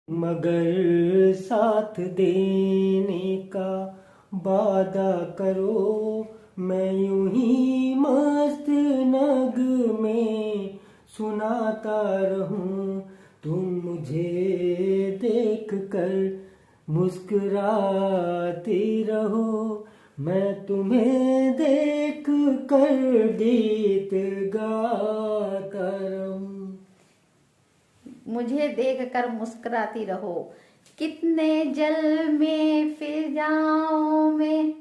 मगर साथ देने का वादा करो, मैं यूं ही मस्त नग में सुनाता रहूं। तुम मुझे देख कर मुस्कुराती रहो, मैं तुम्हें देख कर गीत गाता रहूं। मुझे देख कर मुस्कुराती रहो, कितने जल में फिजाओं में,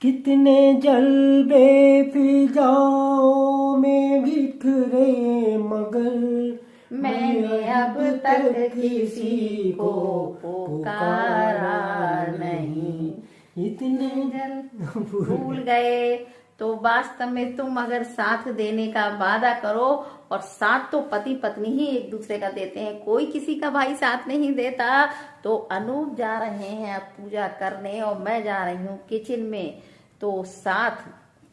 कितने जलवे फिजाओं में बिखरे, मगर मैंने अब तक किसी को पुकारा नहीं। इतने जल भूल गए। तो वास्तव में तुम अगर साथ देने का वादा करो, और साथ तो पति पत्नी ही एक दूसरे का देते हैं, कोई किसी का भाई साथ नहीं देता। तो अनूप जा रहे हैं अब पूजा करने और मैं जा रही हूँ किचन में। तो साथ,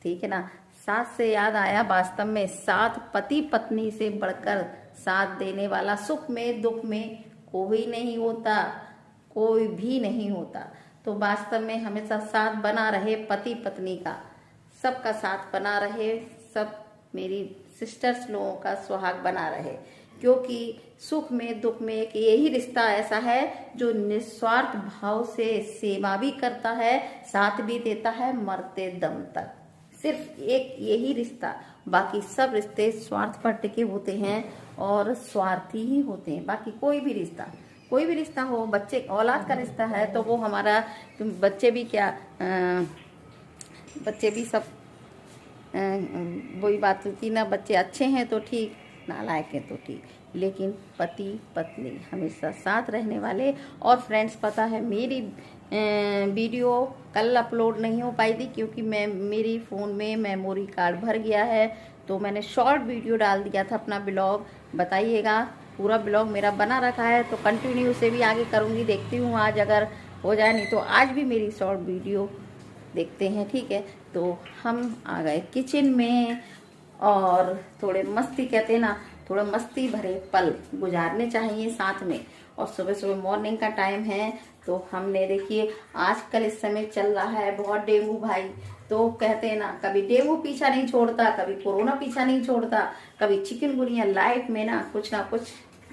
ठीक है ना, साथ से याद आया, वास्तव में साथ पति पत्नी से बढ़कर साथ देने वाला सुख में दुख में कोई नहीं होता, कोई भी नहीं होता। तो वास्तव में हमेशा साथ बना रहे पति पत्नी का, सबका साथ बना रहे, सब मेरी सिस्टर्स लोगों का सुहाग बना रहे, क्योंकि सुख में दुख में एक यही रिश्ता ऐसा है जो निस्वार्थ भाव से सेवा भी करता है, साथ भी देता है मरते दम तक। सिर्फ एक यही रिश्ता, बाकी सब रिश्ते स्वार्थ पर टिके होते हैं और स्वार्थी ही होते हैं। बाकी कोई भी रिश्ता हो, बच्चे औलाद का रिश्ता है तो वो हमारा, बच्चे भी क्या, बच्चे भी सब वही बात होती ना, बच्चे अच्छे हैं तो ठीक, नालायक हैं तो ठीक, लेकिन पति पत्नी हमेशा साथ रहने वाले। और फ्रेंड्स, पता है मेरी वीडियो कल अपलोड नहीं हो पाई थी क्योंकि मेरी फ़ोन में मेमोरी कार्ड भर गया है। तो मैंने शॉर्ट वीडियो डाल दिया था अपना ब्लॉग, बताइएगा, पूरा ब्लॉग मेरा बना रखा है तो कंटिन्यू से भी आगे करूँगी, देखती हूँ आज अगर हो जाए, नहीं तो आज भी मेरी शॉर्ट वीडियो देखते हैं, ठीक है। तो हम आ गए किचन में और थोड़े मस्ती, कहते हैं ना, थोड़ा मस्ती भरे पल गुजारने चाहिए साथ में। और सुबह सुबह मॉर्निंग का टाइम है तो हमने, देखिए आजकल इस समय चल रहा है बहुत डेंगू भाई। तो कहते हैं ना, कभी डेंगू पीछा नहीं छोड़ता, कभी कोरोना पीछा नहीं छोड़ता, कभी चिकनगुनिया, लाइफ में ना कुछ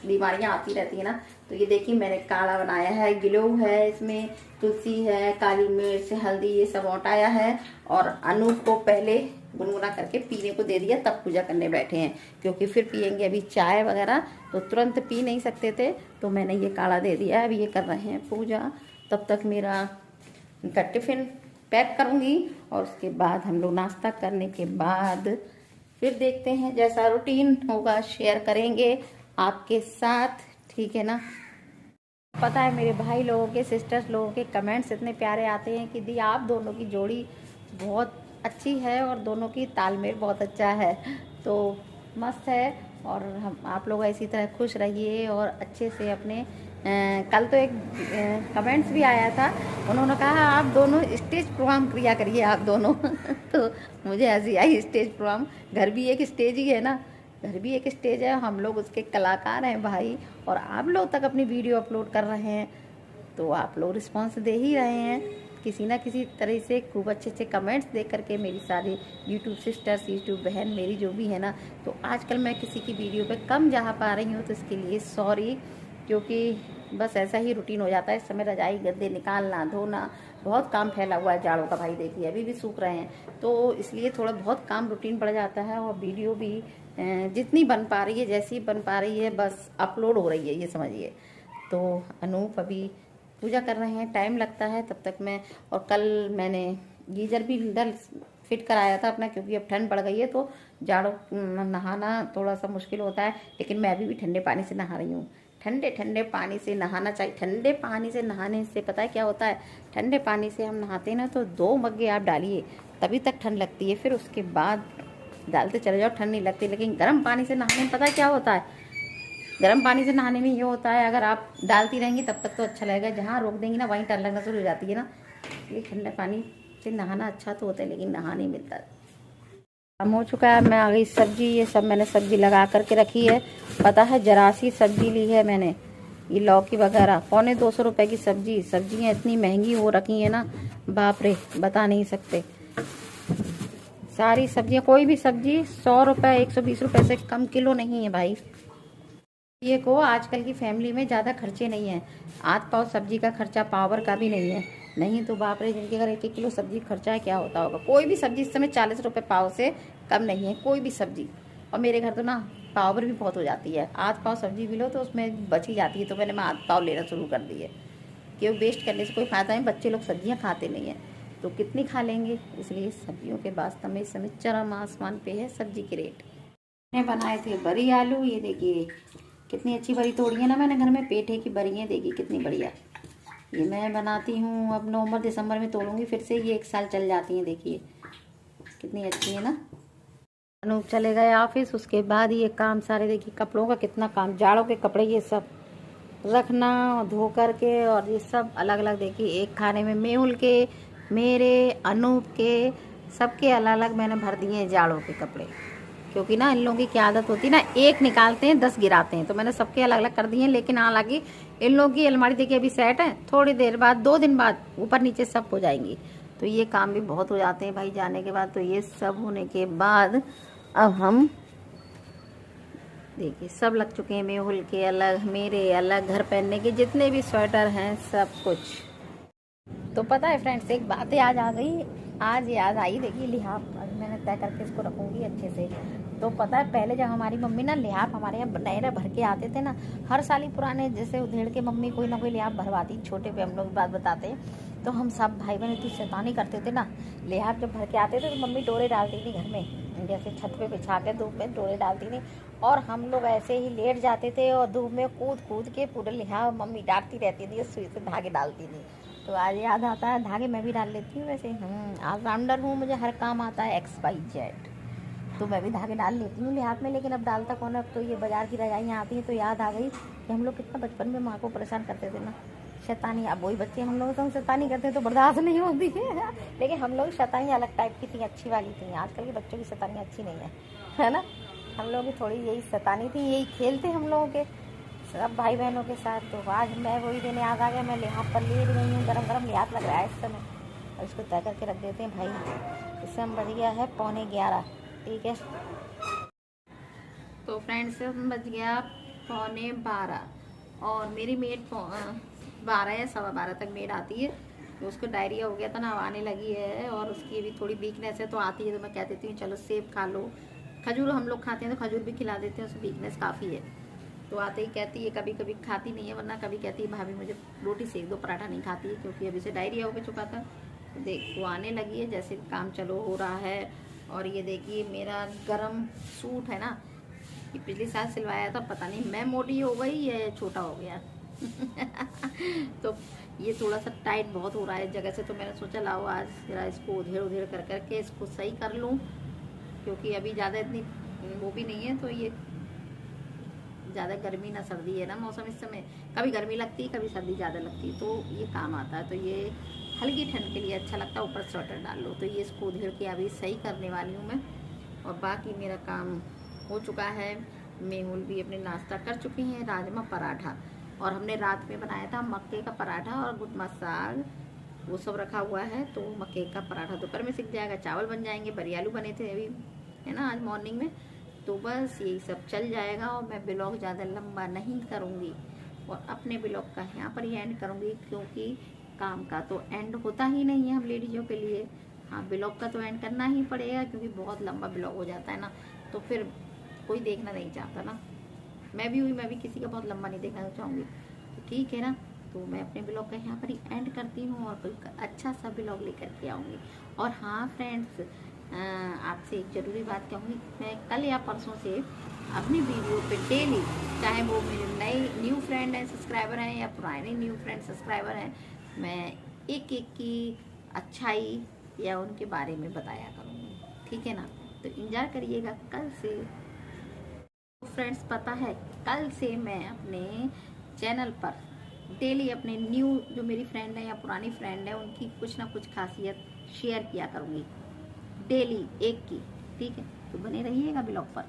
बीमारियां आती रहती है ना। तो ये देखिए मैंने काढ़ा बनाया है, गिलोय है, इसमें तुलसी है, काली मिर्च, हल्दी, ये सब औटाया है। और अनूप को पहले गुनगुना करके पीने को दे दिया, तब पूजा करने बैठे हैं, क्योंकि फिर पियेंगे अभी चाय वगैरह तो तुरंत पी नहीं सकते थे। तो मैंने ये काढ़ा दे दिया, अभी ये कर रहे हैं पूजा। तब तक मेरा इनका टिफिन पैक करूँगी और उसके बाद हम लोग नाश्ता करने के बाद फिर देखते हैं, जैसा रूटीन होगा शेयर करेंगे आपके साथ, ठीक है ना। पता है मेरे भाई लोगों के, सिस्टर्स लोगों के कमेंट्स इतने प्यारे आते हैं कि दी आप दोनों की जोड़ी बहुत अच्छी है और दोनों की तालमेल बहुत अच्छा है, तो मस्त है। और हम आप लोग इसी तरह खुश रहिए और अच्छे से अपने कल तो एक कमेंट्स भी आया था, उन्होंने कहा आप दोनों स्टेज प्रोग्राम किया करिए आप दोनों तो मुझे हंसी आई, स्टेज प्रोग्राम, घर भी एक स्टेज ही है ना, घर भी एक स्टेज है, हम लोग उसके कलाकार हैं भाई। और आप लोग तक अपनी वीडियो अपलोड कर रहे हैं तो आप लोग रिस्पांस दे ही रहे हैं किसी ना किसी तरह से, खूब अच्छे अच्छे कमेंट्स दे करके। मेरी सारी यूट्यूब सिस्टर्स, यूट्यूब बहन मेरी जो भी है ना, तो आजकल मैं किसी की वीडियो पे कम जा पा रही हूँ तो इसके लिए सॉरी, क्योंकि बस ऐसा ही रूटीन हो जाता है। इस समय रजाई गद्दे निकालना, धोना, बहुत काम फैला हुआ है जाड़ों का भाई, देखिए अभी भी सूख रहे हैं, तो इसलिए थोड़ा बहुत काम रूटीन बढ़ जाता है। और वीडियो भी जितनी बन पा रही है, जैसी बन पा रही है, बस अपलोड हो रही है, ये समझिए। तो अनूप अभी पूजा कर रहे हैं, टाइम लगता है तब तक मैं। और कल मैंने गीजर भी डल फिट कराया था अपना, क्योंकि अब ठंड पड़ गई है तो जाड़ों नहाना थोड़ा सा मुश्किल होता है, लेकिन मैं अभी भी ठंडे पानी से नहा रही हूँ। ठंडे ठंडे पानी से नहाना चाहिए। ठंडे पानी से नहाने से पता है क्या होता है, ठंडे पानी से हम नहाते हैं ना तो 2 मग्गे आप डालिए तभी तक ठंड लगती है, फिर उसके बाद डालते चले जाओ, ठंड नहीं लगती। लेकिन गर्म पानी से नहाने में पता है क्या होता है, गर्म पानी से नहाने में ये होता है, अगर आप डालती रहेंगी तब तक तो अच्छा लगेगा, जहाँ रोक देंगी ना वहीं डर लगना शुरू हो जाती है ना। ये ठंडे पानी से नहाना अच्छा तो होता है लेकिन नहा नहीं मिलता। काम हो चुका है, मैं आ गई सब्जी, ये सब मैंने सब्जी लगा करके रखी है। पता है जरा सी सब्जी ली है मैंने, ये लौकी वगैरह 250 रुपए की सब्जी। सब्जियां इतनी महंगी हो रखी है ना, बाप रे, बता नहीं सकते। सारी सब्जियां, कोई भी सब्जी 100 रुपए 120 रुपए से कम किलो नहीं है भाई। ये को आजकल की फैमिली में ज़्यादा खर्चे नहीं है। आध पाव सब्जी का खर्चा पाव भर का भी नहीं है। नहीं तो बाप रे, जिनके घर 1-1 किलो सब्जी खर्चा है, क्या होता होगा। कोई भी सब्जी इस समय 40 रुपए पाव से कम नहीं है, कोई भी सब्जी। और मेरे घर तो ना पाव भर भी बहुत हो जाती है। आध पाव सब्जी भी लो तो उसमें बच ही जाती है, तो मैंने मैं आध पाव लेना शुरू कर दी है, क्योंकि वेस्ट करने से कोई फायदा नहीं। बच्चे लोग सब्जियाँ खाते नहीं हैं तो कितनी खा लेंगे, इसलिए सब्जियों के वास्तव में इस समय चरम आसमान पे है सब्जी के रेट। मैंने बनाए थे बरी आलू। ये देखिए कितनी अच्छी बरी तोड़ी है ना मैंने घर में, पेठे की बरी है, देखिए कितनी बढ़िया। ये मैं बनाती हूँ, अब नवंबर दिसंबर में तोड़ूंगी फिर से, ये 1 साल चल जाती हैं। देखिए कितनी अच्छी है ना। अनूप चले गए ऑफिस, उसके बाद ये काम सारे, देखिए कपड़ों का कितना काम, जाड़ों के कपड़े ये सब रखना धो करके, और ये सब अलग अलग। देखिए एक खाने में मेहुल के, मेरे, अनूप के, सबके अलग अलग मैंने भर दिए हैं जाड़ों के कपड़े, क्योंकि ना इन लोगों की क्या आदत होती है ना, एक निकालते हैं 10 गिराते हैं, तो मैंने सबके अलग अलग कर दिए हैं। लेकिन हालांकि इन लोगों की अलमारी देखिए अभी सेट है, थोड़ी देर बाद 2 दिन बाद ऊपर नीचे सब हो जाएंगी, तो ये काम भी बहुत हो जाते हैं भाई जाने के बाद। तो ये सब होने के बाद अब हम देखिए सब लग चुके हैं, मेहुल के अलग, मेरे अलग, घर पहनने के जितने भी स्वेटर हैं सब कुछ। तो पता है फ्रेंड्स, एक बात आज आ गई, आज याद आई। देखिए लिहाफ आज मैंने तय करके इसको रखूंगी अच्छे से। तो पता है पहले जब हमारी मम्मी ना लिहाफ हमारे यहाँ नए नए भर के आते थे ना, हर साल ही पुराने जैसे उधेड़ के मम्मी कोई ना कोई लिहाफ भरवाती। छोटे पे हम लोग बात बताते हैं, तो हम सब भाई बहन इतनी शैतानी करते थे ना। लिहाफ जब भर के आते थे तो मम्मी डोरे डालती थी घर में, जैसे छत पे बिछा के धूप में डोरे डालती थी, और हम लोग ऐसे ही लेट जाते थे और धूप में कूद कूद के पूरे लिहाफ मम्मी डांटती रहती थी, सुई से धागे डालती थी। तो आज याद आता है, धागे मैं भी डाल लेती हूँ वैसे। ऑलराउंडर हूँ, मुझे हर काम आता है XYZ, तो मैं भी धागे डाल लेती हूँ लिहाफ में। लेकिन अब डालता कौन है, अब तो ये बाजार की रजाइयाँ आती हैं। तो याद आ गई कि हम लोग कितना बचपन में माँ को परेशान करते थे ना, शैतानी। अब वही बच्चे हम लोग तो हम शैतानी करते हैं तो बर्दाश्त नहीं होती है, लेकिन हम लोग शैतानी अलग टाइप की थी, अच्छी वाली थी। आजकल के बच्चों की शैतानी अच्छी नहीं है ना। हम लोग की थोड़ी यही शैतानी थी, यही खेल थे हम लोगों के सब भाई बहनों के साथ। तो आज मैं वही दिन याद आ गया, मैं लिहाफ पर ले रही हूँ, गरम गरम लिहाफ लग रहा है इस समय, और इसको तय करके रख देते हैं भाई। इस समय बज गया है 11:15, ठीक है। तो फ्रेंड्स बज गया 11:15, और मेरी मेड 12 या 12:15 तक मेड आती है। तो उसको डायरिया हो गया था ना, अब आने लगी है, और उसकी भी थोड़ी वीकनेस है, तो आती है तो मैं कह देती हूँ चलो सेब खा लो। खजूर हम लोग खाते हैं तो खजूर भी खिला देते हैं, उसकी वीकनेस काफ़ी है। तो आते ही कहती है, कभी कभी खाती नहीं है, वरना कभी कहती है भाभी मुझे रोटी सेक दो, पराठा नहीं खाती है, क्योंकि अभी से डायरिया हो चुका था। तो देख वो आने लगी है, जैसे काम चलो हो रहा है। और ये देखिए मेरा गरम सूट है ना, ये पिछले साल सिलवाया था, पता नहीं मैं मोटी हो गई या छोटा हो गया तो ये थोड़ा सा टाइट बहुत हो रहा है इस जगह से, तो मैंने सोचा लाओ आज जरा इसको उधेड़ उधेड़ कर करके इसको सही कर लूँ, क्योंकि अभी ज़्यादा इतनी वो भी नहीं है। तो ये ज़्यादा गर्मी ना सर्दी है ना मौसम, इस समय कभी गर्मी लगती है कभी सर्दी ज़्यादा लगती है, तो ये काम आता है। तो ये हल्की ठंड के लिए अच्छा लगता है, ऊपर स्वेटर डाल लो। तो ये इसको उधेड़ के अभी सही करने वाली हूँ मैं, और बाकी मेरा काम हो चुका है। मेहुल भी अपने नाश्ता कर चुकी हैं, राजमा पराठा, और हमने रात में बनाया था मक्के का पराठा और गुटमा साग, वो सब रखा हुआ है। तो मक्के का पराठा दोपहर में सीख जाएगा, चावल बन जाएंगे, बरी आलू बने थे अभी है ना आज मॉर्निंग में। तो बस यही सब चल जाएगा, और मैं ब्लॉग ज़्यादा लंबा नहीं करूँगी, और अपने ब्लॉग का यहाँ पर ही एंड करूँगी, क्योंकि काम का तो एंड होता ही नहीं है हम लेडीज़ों के लिए। हाँ, ब्लॉग का तो एंड करना ही पड़ेगा, क्योंकि बहुत लंबा ब्लॉग हो जाता है ना, तो फिर कोई देखना नहीं चाहता ना। मैं भी किसी का बहुत लंबा नहीं देखना चाहूँगी, तो ठीक है ना। तो मैं अपने ब्लॉग का यहाँ पर ही एंड करती हूँ, और कोई अच्छा सा ब्लॉग लेकर के आऊँगी। और हाँ फ्रेंड्स, आपसे एक ज़रूरी बात कहूँगी, मैं कल या परसों से अपनी वीडियो पे डेली, चाहे वो मेरे नए न्यू फ्रेंड हैं सब्सक्राइबर हैं या पुराने न्यू फ्रेंड सब्सक्राइबर हैं, मैं एक एक की अच्छाई या उनके बारे में बताया करूँगी, ठीक है ना। तो इंतज़ार करिएगा कल से। फ्रेंड्स पता है कल से मैं अपने चैनल पर डेली अपने न्यू जो मेरी फ्रेंड है या पुरानी फ्रेंड है उनकी कुछ ना कुछ खासियत शेयर किया करूँगी, डेली एक की, ठीक है। तो बने रहिएगा ब्लॉग पर।